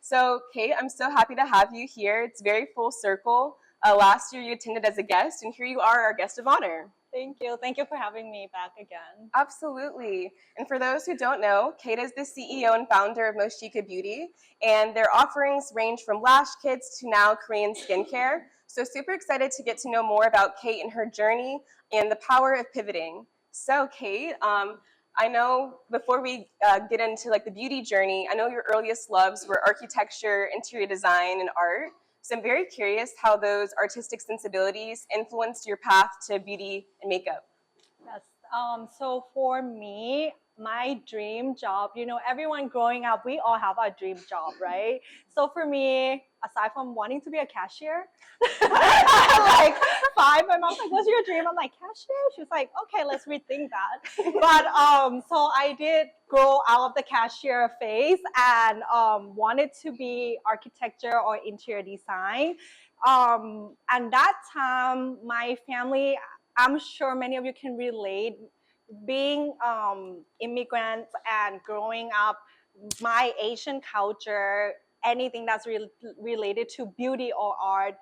So, Kate, I'm so happy to have you here. It's very full circle. Last year you attended as a guest, and here you are, our guest of honor. Thank you. Thank you for having me back again. Absolutely. And for those who don't know, Kate is the CEO and founder of Moshika Beauty, and their offerings range from lash kits to now Korean skincare. So super excited to get to know more about Kate and her journey and the power of pivoting. So Kate, I know before we get into like the beauty journey, I know your earliest loves were architecture, interior design, and art. So I'm very curious how those artistic sensibilities influenced your path to beauty and makeup. Yes. So for me, my dream job, everyone growing up, we all have our dream job, right? So for me, aside from wanting to be a cashier, like my mom's like, "What's your dream?" I'm like, "Cashier." She was like, "Okay, let's rethink that." But so I did grow out of the cashier phase and wanted to be architecture or interior design. And that time, my family, I'm sure many of you can relate, being immigrants and growing up, my Asian culture, anything that's related to beauty or art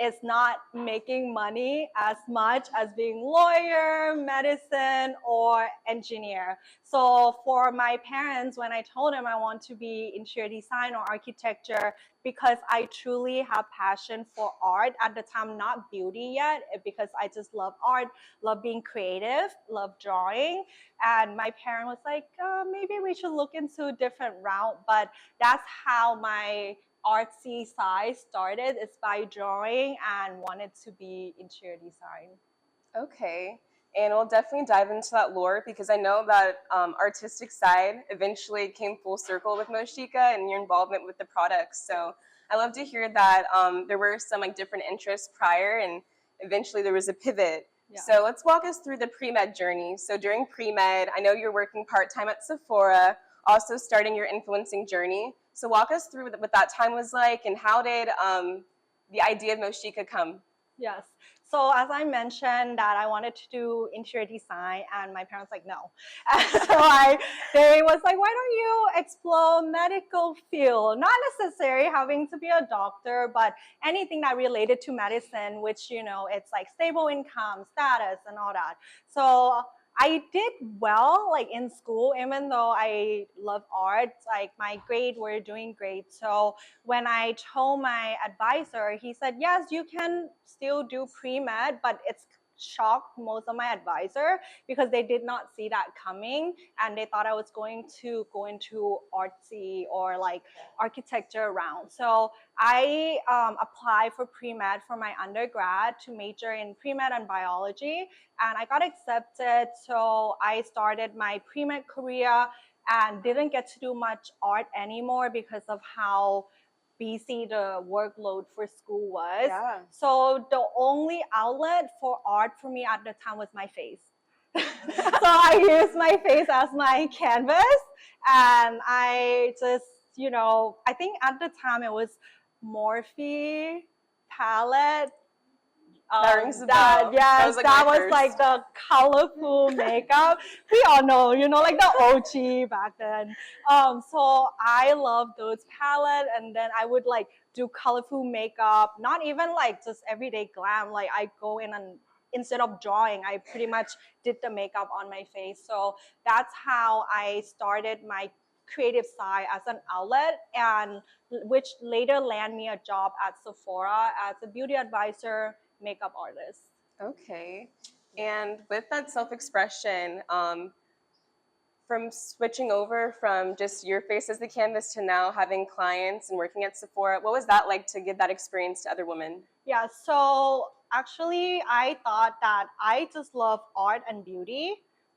is not making money as much as being lawyer, medicine, or engineer. So for my parents, when I told them I want to be interior design or architecture, because I truly have passion for art at the time, not beauty yet, because I just love art, love being creative, love drawing. And my parent was like, maybe we should look into a different route. But that's how my artsy side started, is by drawing and wanted to be interior design. Okay, and we'll definitely dive into that lore because I know that artistic side eventually came full circle with Moshika and your involvement with the products. So I love to hear that there were some like different interests prior and eventually there was a pivot. Yeah. So let's walk us through the pre-med journey. So during pre-med, I know you're working part-time at Sephora, also starting your influencing journey. So walk us through what that time was like and how did the idea of Moshika come? Yes. So as I mentioned that I wanted to do interior design and my parents like, no. So they was like, why don't you explore medical field? Not necessarily having to be a doctor, but anything that related to medicine, which, it's like stable income, status and all that. So I did well, like in school, even though I love art, like my grades were doing great. So when I told my advisor, he said, yes, you can still do pre-med, but it's shocked most of my advisor because they did not see that coming and they thought I was going to go into artsy or like architecture round. So I applied for pre-med for my undergrad to major in pre-med and biology, and I got accepted. So I started my pre-med career and didn't get to do much art anymore because of how busy the workload for school was. Yeah. So the only outlet for art for me at the time was my face. So I used my face as my canvas, and I just, I think at the time it was Morphe palette. That rings a bell. Yes, that was like the colorful makeup. We all know, like the OG back then. So I love those palette, and then I would like do colorful makeup, not even like just everyday glam. Like I go in and instead of drawing, I pretty much did the makeup on my face. So that's how I started my creative side as an outlet, and which later landed me a job at Sephora as a beauty advisor, makeup artist. Okay. And with that self-expression, from switching over from just your face as the canvas to now having clients and working at Sephora, what was that like to give that experience to other women? Yeah, so actually I thought that I just love art and beauty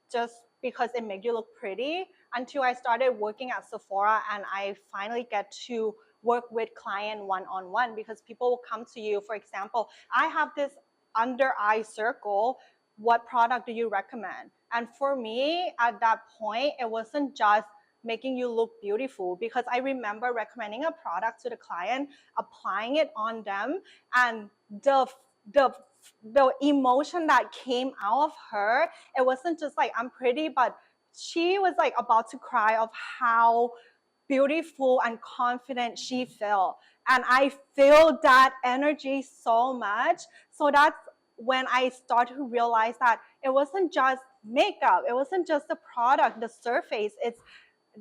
just because it makes you look pretty, until I started working at Sephora and I finally get to work with client one-on-one, because people will come to you. For example, I have this under eye circle, what product do you recommend? And for me at that point, it wasn't just making you look beautiful, because I remember recommending a product to the client, applying it on them, and the emotion that came out of her, it wasn't just like I'm pretty, but she was like about to cry of how beautiful and confident she felt. And I feel that energy so much. So that's when I started to realize that it wasn't just makeup, it wasn't just the product, the surface, it's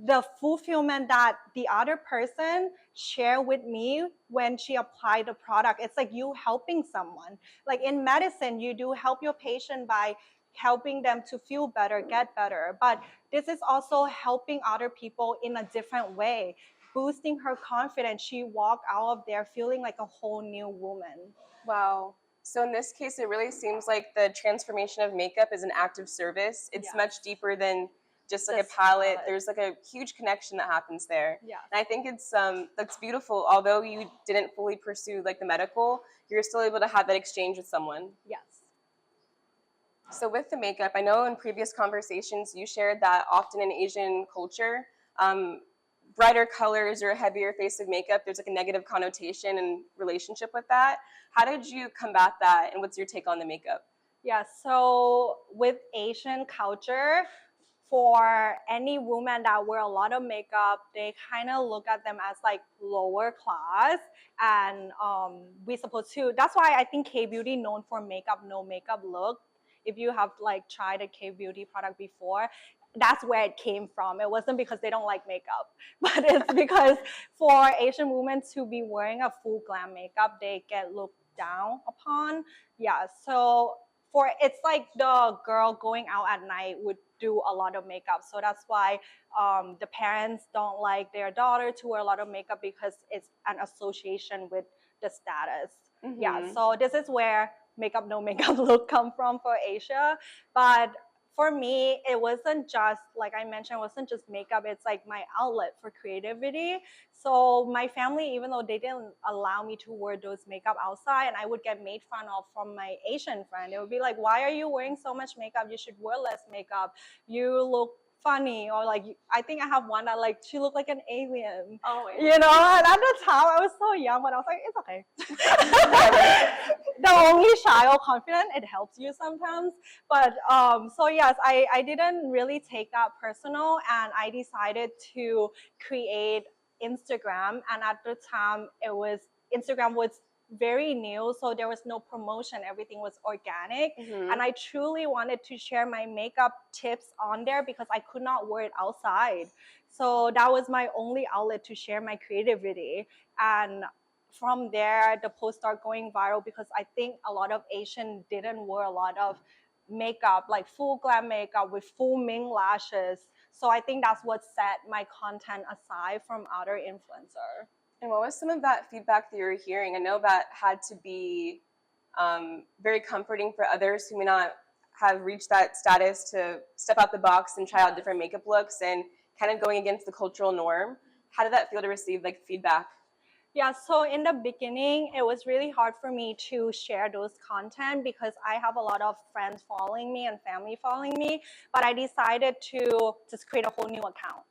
the fulfillment that the other person share with me when she applied the product. It's like you helping someone. Like in medicine, you do help your patient by helping them to feel better, get better. But this is also helping other people in a different way, boosting her confidence. She walked out of there feeling like a whole new woman. Wow. So in this case, it really seems like the transformation of makeup is an act of service. It's Yes. much deeper than just like Just a palette. palette. There's like a huge connection that happens there. Yes. And I think it's that's beautiful. Although you didn't fully pursue like the medical, you're still able to have that exchange with someone. Yes. So with the makeup, I know in previous conversations you shared that often in Asian culture, brighter colors or a heavier face of makeup, there's like a negative connotation and relationship with that. How did you combat that, and what's your take on the makeup? Yeah, so with Asian culture, for any woman that wear a lot of makeup, they kind of look at them as like lower class, and we supposed to. That's why I think K beauty known for makeup, no makeup look. If you have like tried a K beauty product before, that's where it came from. It wasn't because they don't like makeup, but it's because for Asian women to be wearing a full glam makeup, they get looked down upon. Yeah, so for it's like the girl going out at night would do a lot of makeup. So that's why the parents don't like their daughter to wear a lot of makeup, because it's an association with the status. Mm-hmm. Yeah, so this is where makeup no makeup look come from for Asia. But for me, it wasn't just, like I mentioned, it wasn't just makeup. It's like my outlet for creativity. So my family, even though they didn't allow me to wear those makeup outside, and I would get made fun of from my Asian friend. They would be like, why are you wearing so much makeup? You should wear less makeup. You look funny. Or like, I think I have one that like, she looked like an alien. Oh, You know, and at the time I was so young, but I was like, it's okay. The only shy or confident, it helps you sometimes. But so yes, I didn't really take that personal, and I decided to create Instagram. And at the time, Instagram was very new, so there was no promotion. Everything was organic. Mm-hmm. And I truly wanted to share my makeup tips on there because I could not wear it outside. So that was my only outlet to share my creativity. And from there, the posts start going viral because I think a lot of Asian didn't wear a lot of makeup, like full glam makeup with full ming lashes. So I think that's what set my content aside from other influencers. And what was some of that feedback that you were hearing? I know that had to be very comforting for others who may not have reached that status to step out the box and try out different makeup looks and kind of going against the cultural norm. How did that feel to receive like feedback? Yeah, so in the beginning, it was really hard for me to share those content because I have a lot of friends following me and family following me, but I decided to just create a whole new account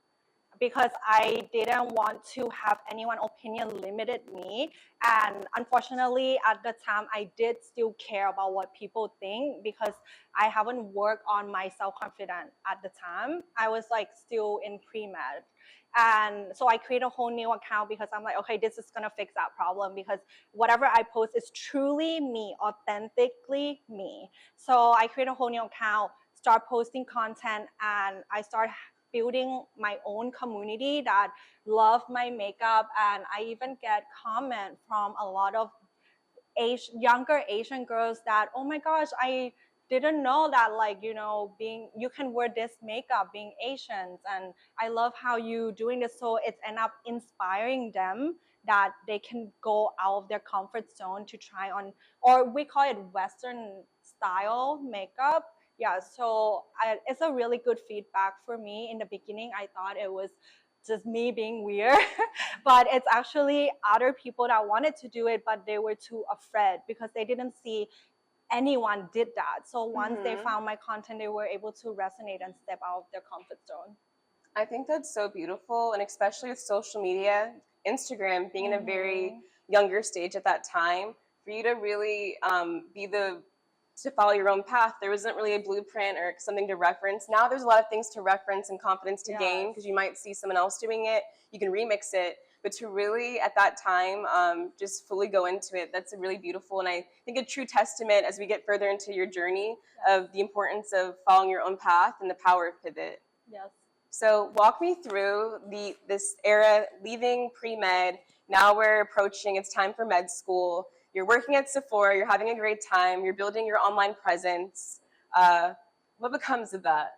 because I didn't want to have anyone opinion limited me. And unfortunately, at the time, I did still care about what people think because I haven't worked on my self-confidence at the time. I was like still in pre-med. And so I create a whole new account because I'm like, okay, this is gonna fix that problem because whatever I post is truly me, authentically me. So I create a whole new account, start posting content, and I start building my own community that love my makeup. And I even get comment from a lot of younger Asian girls that, oh my gosh, I didn't know that, like, you know, you can wear this makeup being Asians, and I love how you doing this. So it's end up inspiring them that they can go out of their comfort zone to try on, or we call it Western style makeup. Yeah, so it's a really good feedback for me. In the beginning, I thought it was just me being weird, but it's actually other people that wanted to do it, but they were too afraid because they didn't see anyone did that. So once they found my content, they were able to resonate and step out of their comfort zone. I think that's so beautiful, and especially with social media, Instagram being in a very younger stage at that time, for you to really be the to follow your own path. There wasn't really a blueprint or something to reference. Now there's a lot of things to reference and confidence to gain, because you might see someone else doing it, you can remix it. But to really, at that time, just fully go into it, that's really beautiful. And I think a true testament as we get further into your journey of the importance of following your own path and the power of pivot. Yes. So walk me through this era, leaving pre-med. Now we're approaching, it's time for med school. You're working at Sephora, you're having a great time, you're building your online presence. What becomes of that?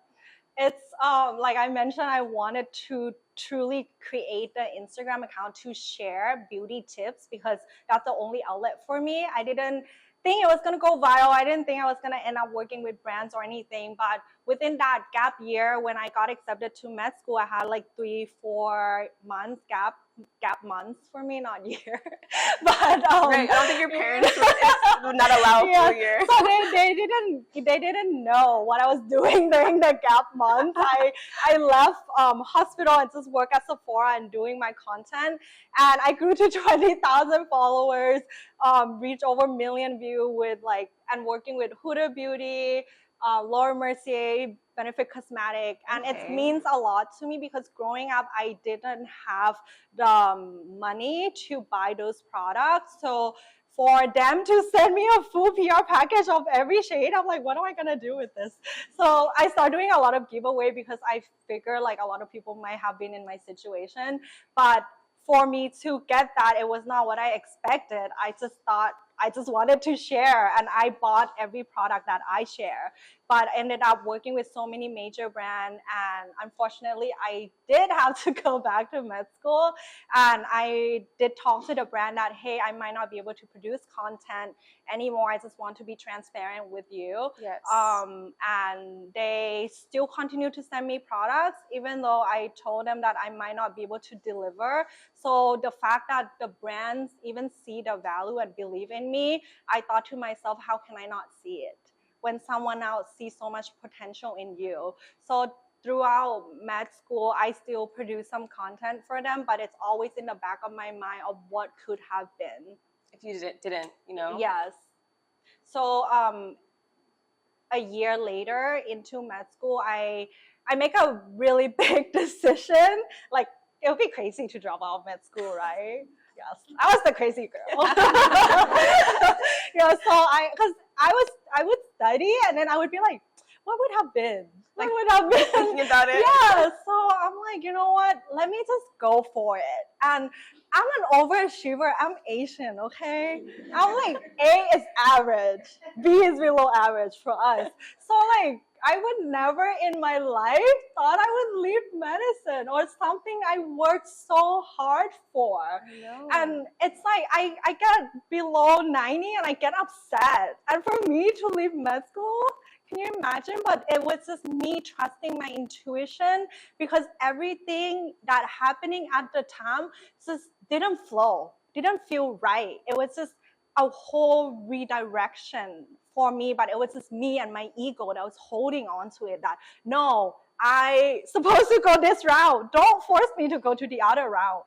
It's like I mentioned, I wanted to truly create the Instagram account to share beauty tips, because that's the only outlet for me. I didn't think it was going to go viral. I didn't think I was going to end up working with brands or anything. But within that gap year, when I got accepted to med school, I had like 3-4 months gap months for me, not year. But right, I don't think your parents would not allow for a year. So they didn't know what I was doing during the gap month. I left hospital and just work at Sephora and doing my content, and I grew to 20,000 followers, reached over 1 million views and working with Huda Beauty, Laura Mercier, Benefit Cosmetic, and it means a lot to me, because growing up I didn't have the money to buy those products. So for them to send me a full PR package of every shade, I'm like, what am I gonna do with this? So I started doing a lot of giveaway, because I figure like a lot of people might have been in my situation, but for me to get that, it was not what I expected. I just wanted to share, and I bought every product that I share, but ended up working with so many major brands. And unfortunately, I did have to go back to med school, and I did talk to the brand that, hey, I might not be able to produce content anymore. I just want to be transparent with you. Yes. And they still continue to send me products, even though I told them that I might not be able to deliver. So the fact that the brands even see the value and believe in me, I thought to myself, how can I not see it when someone else sees so much potential in you? So throughout med school, I still produce some content for them, but it's always in the back of my mind of what could have been. If you didn't, you know? Yes. So a year later into med school, I make a really big decision. Like, it would be crazy to drop out of med school, right? Yes, I was the crazy girl. So I would study, and then I would be like, what would have been? What would have been? Thinking about it. Yeah, so I'm like, you know what? Let me just go for it. And I'm an overachiever. I'm Asian, okay? I'm like, A is average, B is below average for us. So like, I would never in my life thought I would leave medicine or something I worked so hard for. No. And it's like, I get below 90 and I get upset. And for me to leave med school, can you imagine? But it was just me trusting my intuition, because everything that happening at the time just didn't flow, didn't feel right. It was just a whole redirection for me, but it was just me and my ego that was holding on to it, that no, I supposed to go this route. Don't force me to go to the other route.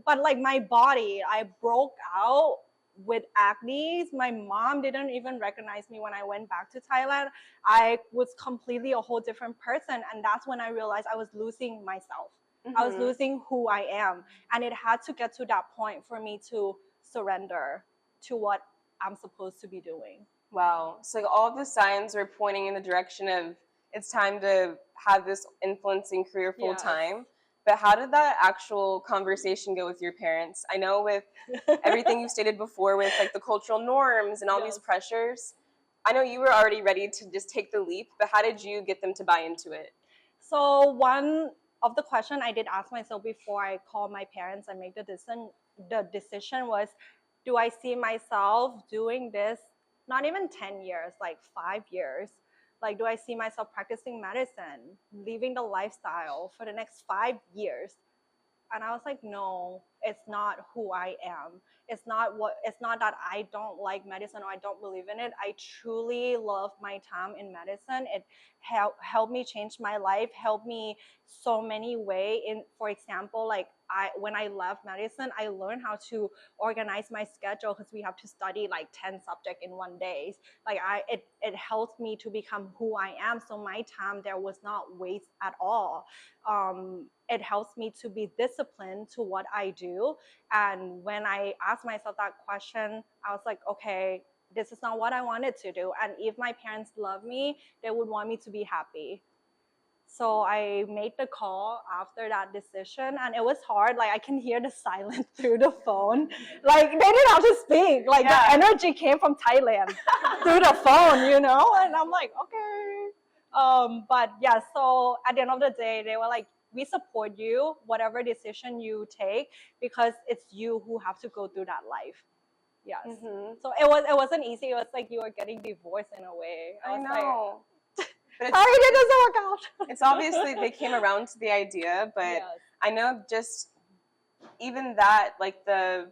But like my body, I broke out with acne. My mom didn't even recognize me when I went back to Thailand. I was completely a whole different person. And that's when I realized I was losing myself. Mm-hmm. I was losing who I am. And it had to get to that point for me to surrender to what I'm supposed to be doing. Wow. So like all of the signs were pointing in the direction of it's time to have this influencing career full time. But how did that actual conversation go with your parents? I know with everything you stated before with like the cultural norms and all these pressures, I know you were already ready to just take the leap, but how did you get them to buy into it? So one of the questions I did ask myself before I called my parents and make the decision was, do I see myself doing this not even 10 years, like 5 years? Like, do I see myself practicing medicine, living the lifestyle for the next 5 years? And I was like, no, it's not who I am. It's not that I don't like medicine or I don't believe in it. I truly love my time in medicine. It helped me change my life, helped me so many ways. For example, like when I left medicine, I learned how to organize my schedule because we have to study like 10 subjects in one day. Like it helped me to become who I am. So my time there was not waste at all. It helps me to be disciplined to what I do. And when I asked myself that question, I was like, okay, this is not what I wanted to do. And if my parents love me, they would want me to be happy. So I made the call after that decision, and it was hard. Like I can hear the silence through the phone. Like they didn't have to speak. Like the energy came from Thailand through the phone, you know. And I'm like, okay. But yeah. So at the end of the day, they were like, we support you, whatever decision you take, because it's you who have to go through that life. Yes. So it wasn't easy. It was like you were getting divorced in a way. I know. But sorry, it doesn't work out. It's obviously they came around to the idea, but I know just even that, like the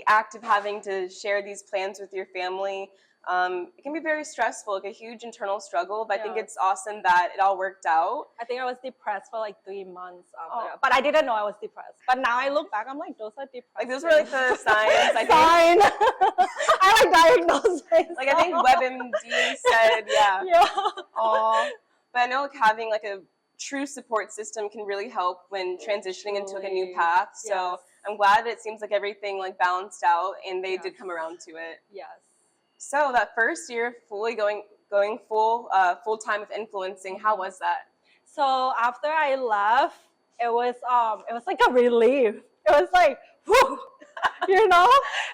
act of having to share these plans with your family, it can be very stressful, like a huge internal struggle. But I think it's awesome that it all worked out. I think I was depressed for like 3 months after that. But I didn't know I was depressed. But now I look back, I'm like, those are depressed. Like those were like the signs. I think. I like diagnosis. Like I think WebMD said, yeah. Oh, but I know like having like a true support system can really help when transitioning into like a new path. So I'm glad it seems like everything like balanced out and they did come around to it. Yes. So that first year, fully going full time with influencing, how was that? So after I left, it was like a relief. It was like, whew, you know.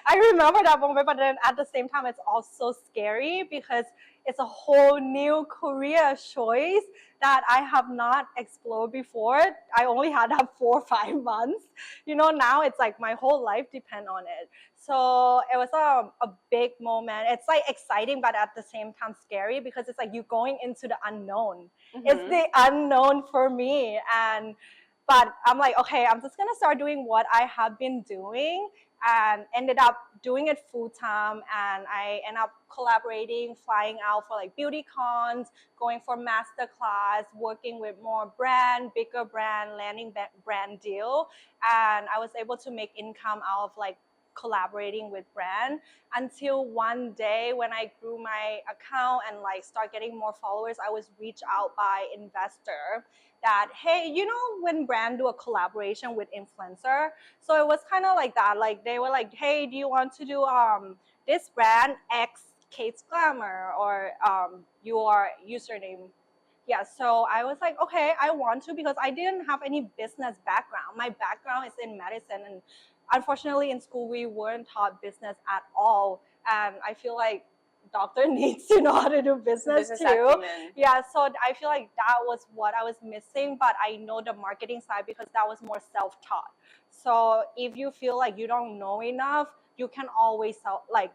I remember that moment, but then at the same time, it's also scary because it's a whole new career choice that I have not explored before. I only had that 4 or 5 months. You know, now it's like my whole life depends on it. So it was a big moment. It's like exciting, but at the same time scary because it's like you're going into the unknown. It's the unknown for me. But I'm like, okay, I'm just gonna start doing what I have been doing, and ended up doing it full time. And I end up collaborating, flying out for like beauty cons, going for master class, working with more bigger brand, landing that brand deal. And I was able to make income out of like collaborating with brand until one day when I grew my account and like start getting more followers, I was reached out by investor that, hey, you know, when brand do a collaboration with influencer. So it was kind of like that. Like they were like, hey, do you want to do this brand X Kate's Glamour or your username? Yeah, so I was like, okay, I want to, because I didn't have any business background. My background is in medicine, and unfortunately in school we weren't taught business at all. And I feel like doctor needs to know how to do business too. Acumen. Yeah, so I feel like that was what I was missing, but I know the marketing side because that was more self-taught. So if you feel like you don't know enough, you can always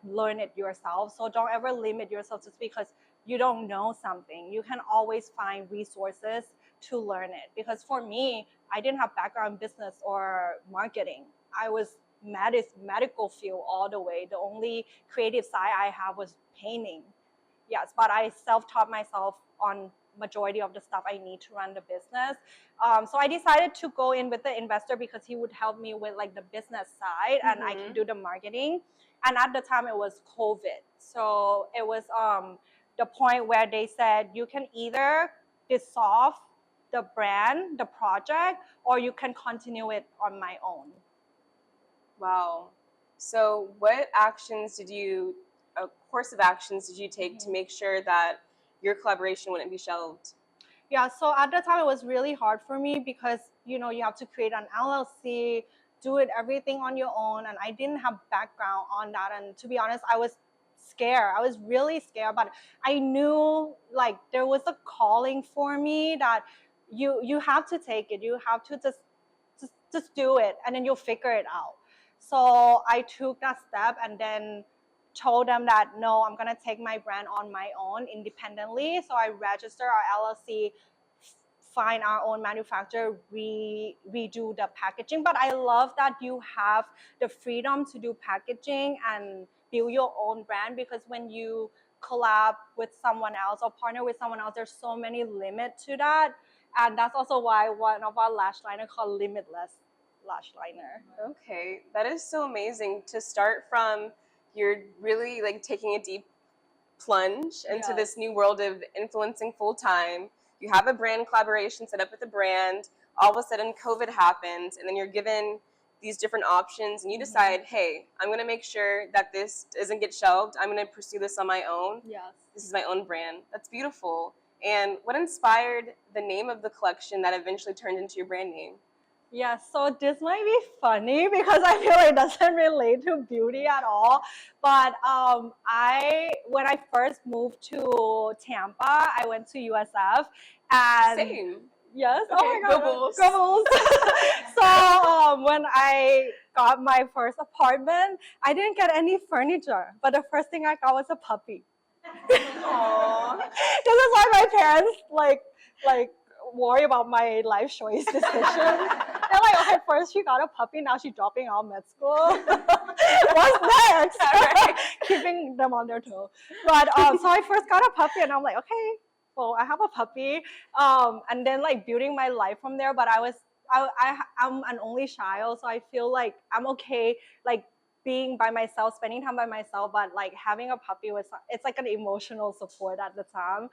learn it yourself. So don't ever limit yourself just because you don't know something. You can always find resources to learn it. Because for me, I didn't have background in business or marketing. I was medical field all the way. The only creative side I have was painting. Yes, but I self-taught myself on majority of the stuff I need to run the business. So I decided to go in with the investor because he would help me with like the business side and I can do the marketing. And at the time it was COVID. So it was the point where they said you can either dissolve the brand, the project, or you can continue it on my own. Wow. So what actions a course of actions did you take to make sure that your collaboration wouldn't be shelved? Yeah, so at the time it was really hard for me because, you know, you have to create an LLC, do it everything on your own, and I didn't have background on that. And to be honest, I was scared. I was really scared, but I knew like there was a calling for me that you have to take it. You have to just do it, and then you'll figure it out. So I took that step and then told them that no, I'm gonna take my brand on my own independently. So I register our LLC, find our own manufacturer, redo the packaging. But I love that you have the freedom to do packaging and build your own brand, because when you collab with someone else or partner with someone else, there's so many limits to that. And that's also why one of our lash liner called Limitless. lash liner. Okay, that is so amazing to start from. You're really like taking a deep plunge into Yes. this new world of influencing full time. You have a brand collaboration set up with a brand. All of a sudden, COVID happens, and then you're given these different options, and you decide, hey, I'm going to make sure that this doesn't get shelved. I'm going to pursue this on my own. Yes. This is my own brand. That's beautiful. And what inspired the name of the collection that eventually turned into your brand name? Yeah, so this might be funny because I feel like it doesn't relate to beauty at all. But when I first moved to Tampa, I went to USF and Same. yes, Okay, oh my God, go Bulls. go Bulls. So when I got my first apartment, I didn't get any furniture, but the first thing I got was a puppy. Aww. This is why my parents like worry about my life choice decision. They're like, okay, first she got a puppy, now she's dropping out of med school. What's next? Right. Keeping them on their toe. But so I first got a puppy, and I'm like, okay, well, I have a puppy, and then like building my life from there. But I'm an only child, so I feel like I'm okay, like being by myself, spending time by myself, but like having a puppy it's like an emotional support at the time.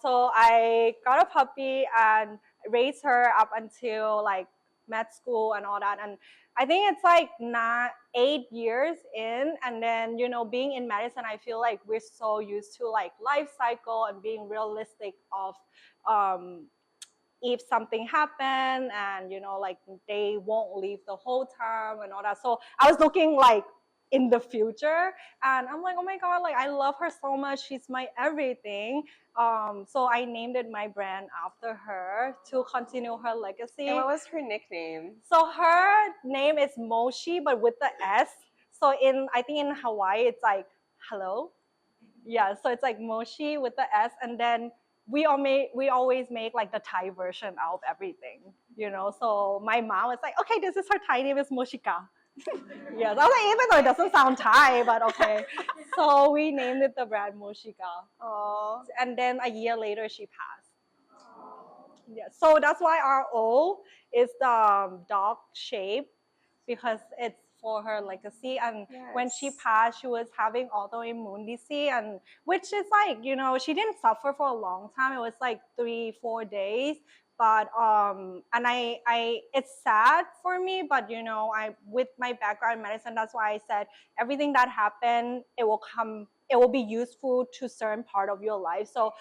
So I got a puppy and raised her up until like med school and all that. And I think it's like not 8 years in, and then being in medicine, I feel like we're so used to like life cycle and being realistic of if something happened, and like they won't leave the whole time and all that. So I was looking like in the future, and I'm like, oh my God, like I love her so much, she's my everything. So I named it my brand after her to continue her legacy. And what was her nickname? So her name is Moshi, but with the S. So I think in Hawaii it's like hello. Yeah, so it's like Moshi with the S, and then we always make like the Thai version out of everything, So my mom was like, okay, this is her Thai name is Moshika. Yes, I was like, even though it doesn't sound Thai, but okay. So we named it the brand Moshika. Oh. And then a year later, she passed. Yeah, so that's why our O is the dog shape, because it's for her legacy. And when she passed, she was having autoimmune disease, and which is like, she didn't suffer for a long time. It was like 3-4 days. But and I it's sad for me, but I with my background in medicine, that's why I said everything that happened, it will be useful to certain part of your life. So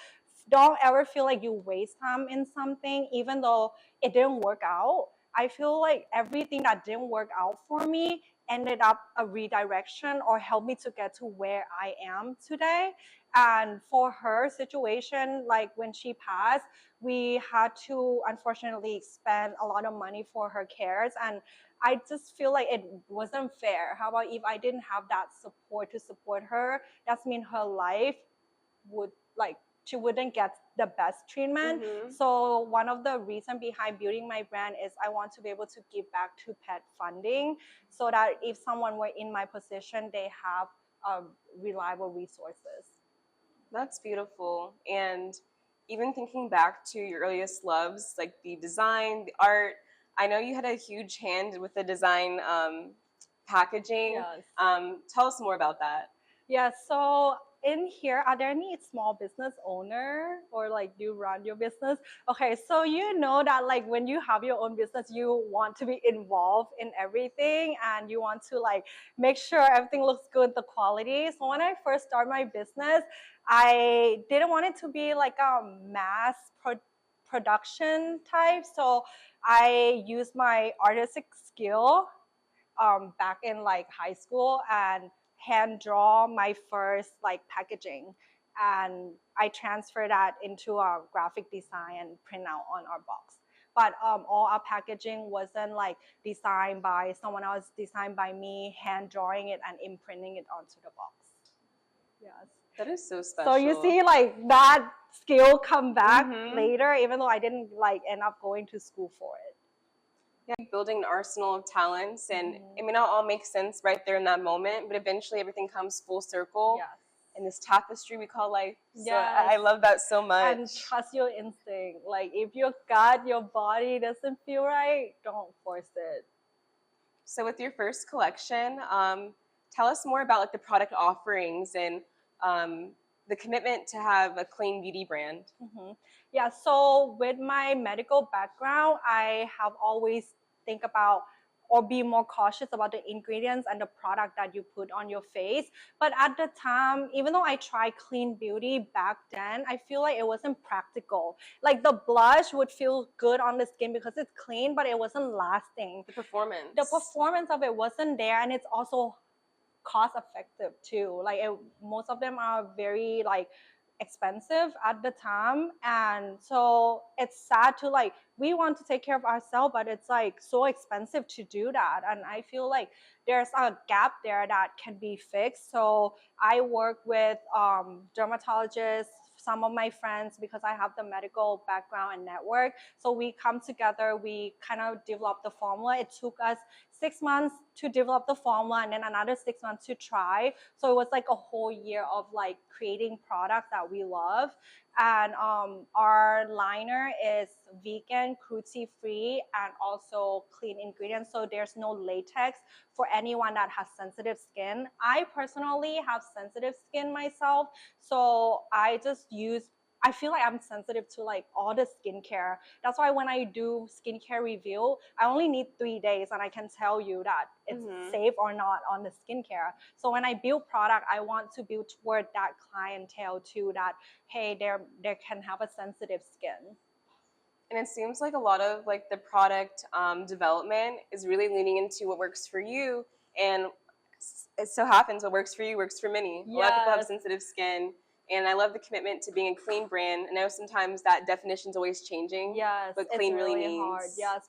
don't ever feel like you waste time in something, even though it didn't work out. I feel like everything that didn't work out for me ended up a redirection or helped me to get to where I am today. And for her situation, like when she passed, we had to unfortunately spend a lot of money for her cares. And I just feel like it wasn't fair. How about if I didn't have that support to support her? That's mean her life would like she wouldn't get the best treatment. So one of the reasons behind building my brand is I want to be able to give back to pet funding, so that if someone were in my position, they have reliable resources. That's beautiful. And even thinking back to your earliest loves, like the design, the art, I know you had a huge hand with the design packaging. Yes. Tell us more about that. Yeah, so in here, are there any small business owner, or like you run your business? Okay, so that like when you have your own business, you want to be involved in everything, and you want to like make sure everything looks good, the quality. So when I first started my business, I didn't want it to be like a mass production type. So I used my artistic skill back in like high school and hand draw my first like packaging, and I transfer that into our graphic design and print out on our box. But all our packaging wasn't like designed by someone else, designed by me, hand drawing it and imprinting it onto the box. Yes. That is so special. So you see like that skill come back later, even though I didn't like end up going to school for it. Yeah, building an arsenal of talents, and it may not all make sense right there in that moment, but eventually everything comes full circle. Yes. In this tapestry we call life. So Yes. I love that so much. And trust your instinct. Like if your gut, your body doesn't feel right, don't force it. So with your first collection, tell us more about like the product offerings and the commitment to have a clean beauty brand. Mhm. Yeah, so with my medical background, I have always think about or be more cautious about the ingredients and the product that you put on your face. But at the time, even though I tried clean beauty back then, I feel like it wasn't practical. Like the blush would feel good on the skin because it's clean, but it wasn't lasting. The performance. The performance of it wasn't there, and it's also cost effective too. Like most of them are very like expensive at the time, and so it's sad to like we want to take care of ourselves, but it's like so expensive to do that, and I feel like there's a gap there that can be fixed. So I work with dermatologists, some of my friends, because I have the medical background and network. So we come together, we kind of develop the formula. It took us 6 months to develop the formula and then another 6 months to try. So it was like a whole year of like creating products that we love. And our liner is vegan, cruelty-free, and also clean ingredients. So there's no latex for anyone that has sensitive skin. I personally have sensitive skin myself. So I feel like I'm sensitive to like all the skincare. That's why when I do skincare review, I only need 3 days and I can tell you that it's safe or not on the skincare. So when I build product, I want to build toward that clientele too, that, hey, they can have a sensitive skin. And it seems like a lot of like the product development is really leaning into what works for you, and it so happens what works for you works for many. A lot of people have Yes. sensitive skin, and I love the commitment to being a clean brand. I know sometimes that definition's always changing. Yes, but it's clean really really means hard. Yes,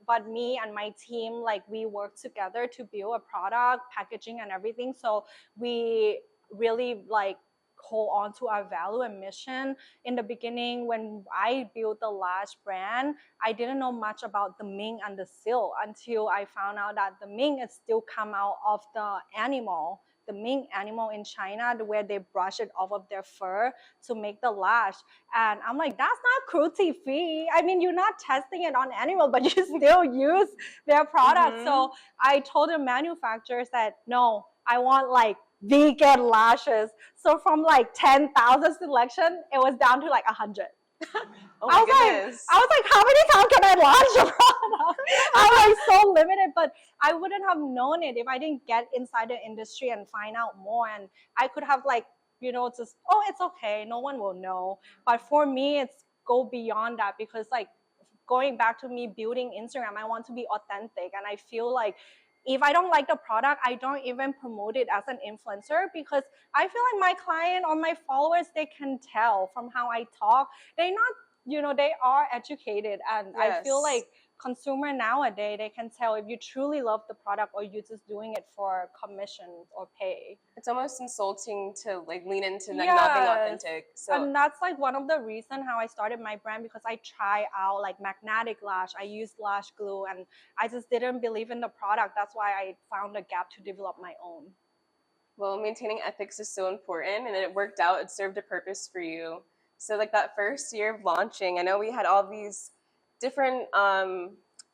but me and my team, like we work together to build a product, packaging, and everything. So we really like hold on to our value and mission. In the beginning, when I built the Lash brand, I didn't know much about the mink and the silk until I found out that the mink is still come out of the animal. The mink animal in China, where they brush it off of their fur to make the lash. And I'm like, that's not cruelty free. I mean, you're not testing it on animal, but you still use their product. So I told the manufacturers that, no, I want like vegan lashes. So from like 10,000 selection, it was down to like 100. Oh my goodness. I was like, how many times can I launch a product? I was like so limited, but I wouldn't have known it if I didn't get inside the industry and find out more. And I could have like, just, oh, it's okay, no one will know. But for me, it's go beyond that, because like going back to me building Instagram, I want to be authentic. And I feel like if I don't like the product, I don't even promote it as an influencer, because I feel like my client or my followers, they can tell from how I talk. They're not, they are educated. And I feel like consumer nowadays, they can tell if you truly love the product or you're just doing it for commission or pay. It's almost insulting to like lean into like not being authentic. So and that's like one of the reasons how I started my brand, because I try out like magnetic lash. I used lash glue and I just didn't believe in the product. That's why I found a gap to develop my own. Well, maintaining ethics is so important, and it worked out. It served a purpose for you. So like that first year of launching, I know we had all these different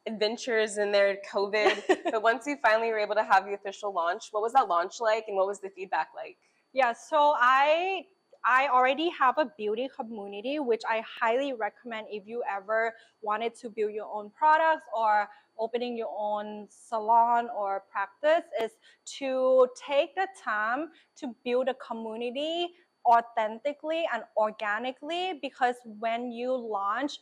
adventures in there, COVID, but once you finally were able to have the official launch, what was that launch like and what was the feedback like? Yeah, so I already have a beauty community, which I highly recommend if you ever wanted to build your own products or opening your own salon or practice, is to take the time to build a community authentically and organically, because when you launch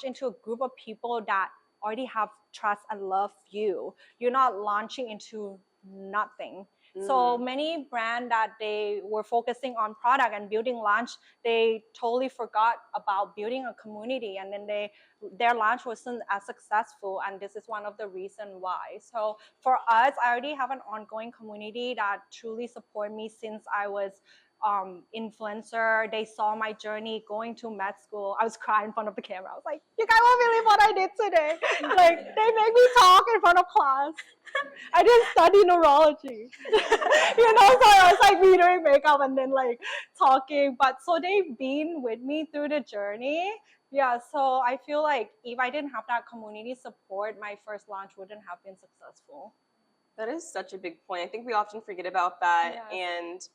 into a group of people that already have trust and love you. You're not launching into nothing. So many brands that they were focusing on product and building launch, they totally forgot about building a community, and then their launch wasn't as successful. And this is one of the reasons why. So for us, I already have an ongoing community that truly support me since I was influencer. They saw my journey going to med school. I was crying in front of the camera. I was like, you guys won't believe what I did today. Like, they make me talk in front of class. I didn't study neurology. So I was like me doing makeup and then like talking. But so they've been with me through the journey. Yeah, so I feel like if I didn't have that community support, my first launch wouldn't have been successful. That is such a big point. I think we often forget about that. Yes. And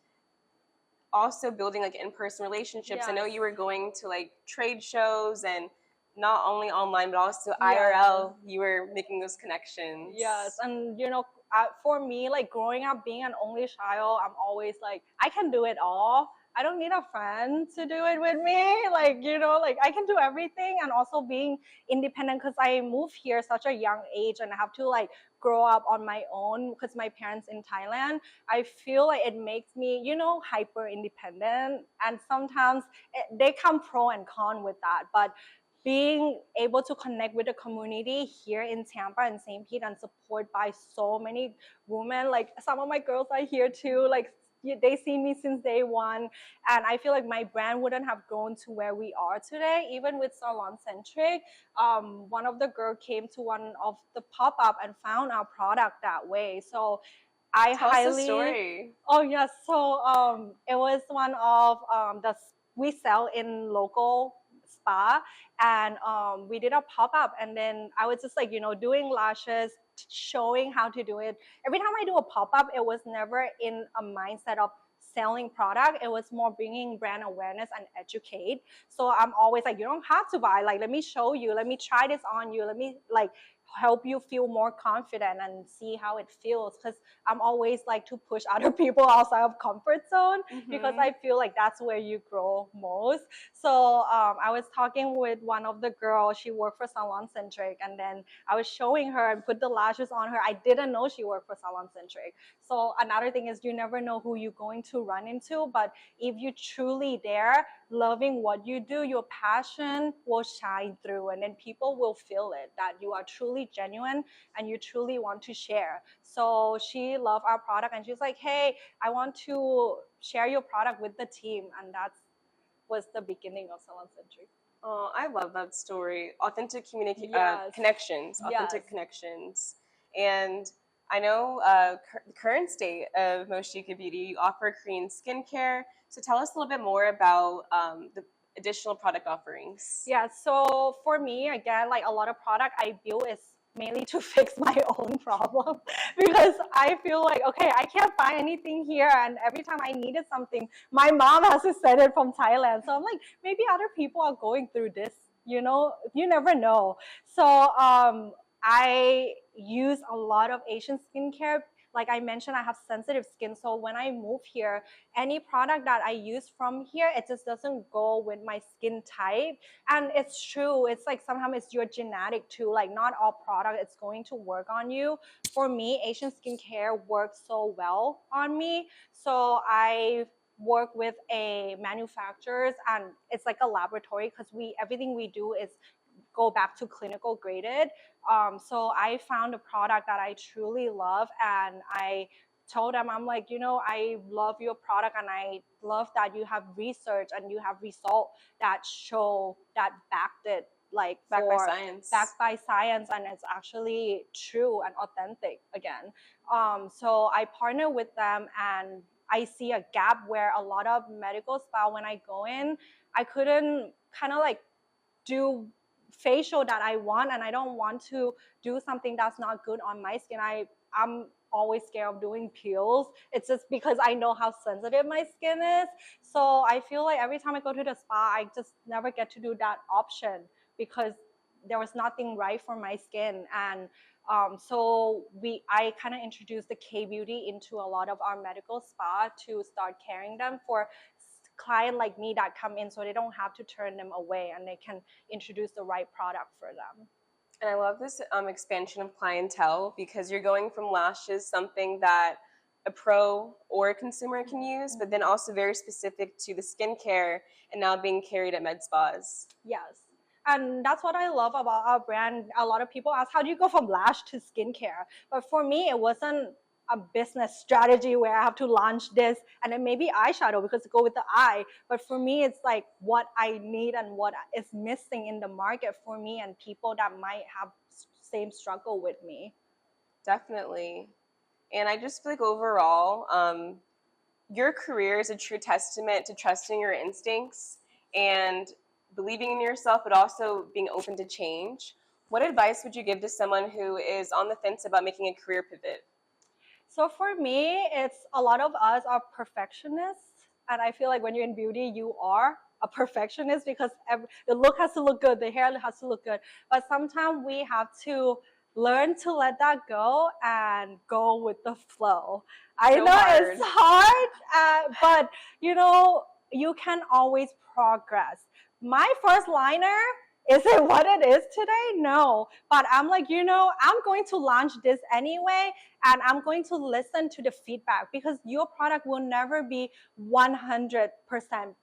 also building like in-person relationships. Yes. I know you were going to like trade shows and not only online but also Yes. IRL, you were making those connections. Yes, and for me, like growing up being an only child, I'm always like, I can do it all. I don't need a friend to do it with me. Like, like I can do everything. And also being independent, because I moved here such a young age and I have to like grow up on my own because my parents in Thailand. I feel like it makes me, hyper independent. And sometimes they come pro and con with that. But being able to connect with the community here in Tampa and St. Pete and support by so many women, like some of my girls are here too, like they see me since day one, and I feel like my brand wouldn't have grown to where we are today. Even with SalonCentric, one of the girls came to one of the pop-up and found our product that way. So I Tell highly us the story. Oh yes, so it was one of we sell in local spa, and we did a pop-up, and then I was just like doing lashes, showing how to do it. Every time I do a pop-up, it was never in a mindset of selling product. It was more bringing brand awareness and educate. So I'm always like, you don't have to buy, like let me show you, let me try this on you, let me like help you feel more confident and see how it feels, because I'm always like to push other people outside of comfort zone, because I feel like that's where you grow most. So I was talking with one of the girls. She worked for SalonCentric, and then I was showing her and put the lashes on her. I didn't know she worked for SalonCentric. So another thing is, you never know who you're going to run into, but if you truly there, loving what you do, your passion will shine through, and then people will feel it, that you are truly genuine and you truly want to share. So she loved our product, and she's like, hey, I want to share your product with the team. And that was the beginning of SalonCentric. Oh, I love that story. Authentic Yes. connections, authentic Yes. connections. And I know the current state of Moshika Beauty, you offer Korean skincare. So tell us a little bit more about the additional product offerings. Yeah, so for me, again, like a lot of product I build is mainly to fix my own problem, because I feel like, okay, I can't find anything here, and every time I needed something, my mom has to send it from Thailand. So I'm like, maybe other people are going through this, you never know. So I use a lot of Asian skincare. Like I mentioned, I have sensitive skin, so when I move here, any product that I use from here, it just doesn't go with my skin type. And it's true, it's like sometimes it's your genetic too, like not all product is going to work on you. For me, Asian skincare works so well on me, so I work with a manufacturers, and it's like a laboratory, because everything we do is go back to clinical graded. So I found a product that I truly love, and I told them, I'm like, I love your product, and I love that you have research and you have results that show that backed it, like Backed by science. Backed by science, and it's actually true and authentic again. So I partner with them, and I see a gap where a lot of medical spa, when I go in, I couldn't kind of like do facial that I want, and I don't want to do something that's not good on my skin. I'm always scared of doing peels. It's just because I know how sensitive my skin is. So I feel like every time I go to the spa, I just never get to do that option, because there was nothing right for my skin. And so I kind of introduced the K-beauty into a lot of our medical spa to start carrying them for client like me that come in, so they don't have to turn them away, and they can introduce the right product for them. And I love this expansion of clientele, because you're going from lashes, something that a pro or a consumer can use, but then also very specific to the skincare, and now being carried at med spas. Yes. And that's what I love about our brand. A lot of people ask, how do you go from lash to skincare? But for me, it wasn't a business strategy where I have to launch this, and then maybe eyeshadow because it go with the eye. But for me, it's like what I need and what is missing in the market for me and people that might have same struggle with me. Definitely. And I just feel like overall, your career is a true testament to trusting your instincts and believing in yourself, but also being open to change. What advice would you give to someone who is on the fence about making a career pivot? So for me, it's a lot of us are perfectionists. And I feel like when you're in beauty, you are a perfectionist because the look has to look good, the hair has to look good. But sometimes we have to learn to let that go and go with the flow. I know it's hard, but you can always progress. My first liner, is it what it is today? No. But I'm like, I'm going to launch this anyway, and I'm going to listen to the feedback because your product will never be 100%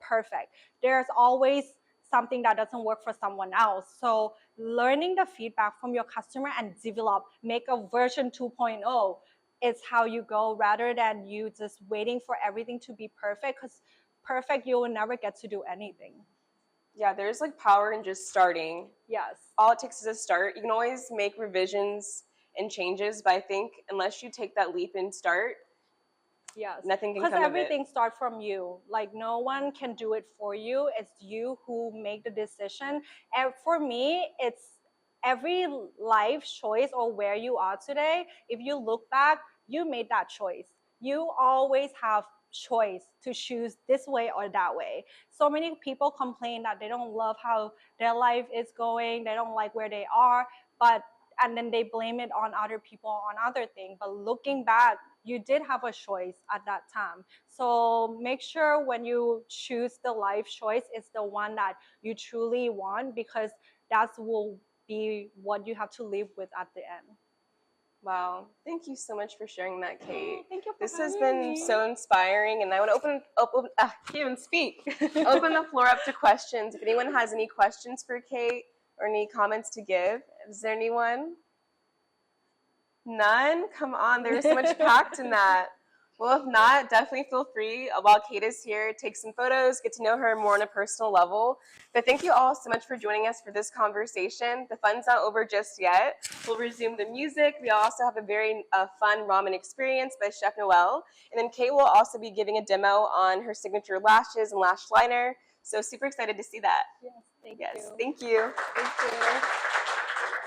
perfect. There's always something that doesn't work for someone else. So learning the feedback from your customer and make a version 2.0 is how you go, rather than you just waiting for everything to be perfect, because perfect, you will never get to do anything. Yeah, there's like power in just starting. Yes. All it takes is a start. You can always make revisions and changes, but I think unless you take that leap and start, yes, nothing can come because of it. everything starts from you. Like no one can do it for you. It's you who make the decision. And for me, it's every life choice or where you are today. If you look back, you made that choice. You always have choice to choose this way or that way. So many people complain that they don't love how their life is going, they don't like where they are, and then they blame it on other people, on other things. But looking back, you did have a choice at that time. So make sure when you choose the life choice, it's the one that you truly want, because that will be what you have to live with at the end. Wow. Thank you so much for sharing that, Kate. Oh, thank you for This has having been me. so inspiring, and I want to can't even speak. Open the floor up to questions. If anyone has any questions for Kate or any comments to give, is there anyone? None? Come on, there's so much packed in that. Well, if not, definitely feel free, while Kate is here, take some photos, get to know her more on a personal level. But thank you all so much for joining us for this conversation. The fun's not over just yet. We'll resume the music. We also have a very fun ramen experience by Chef Noel. And then Kate will also be giving a demo on her signature lashes and lash liner. So super excited to see that. Yes, thank you. Thank you. Thank you.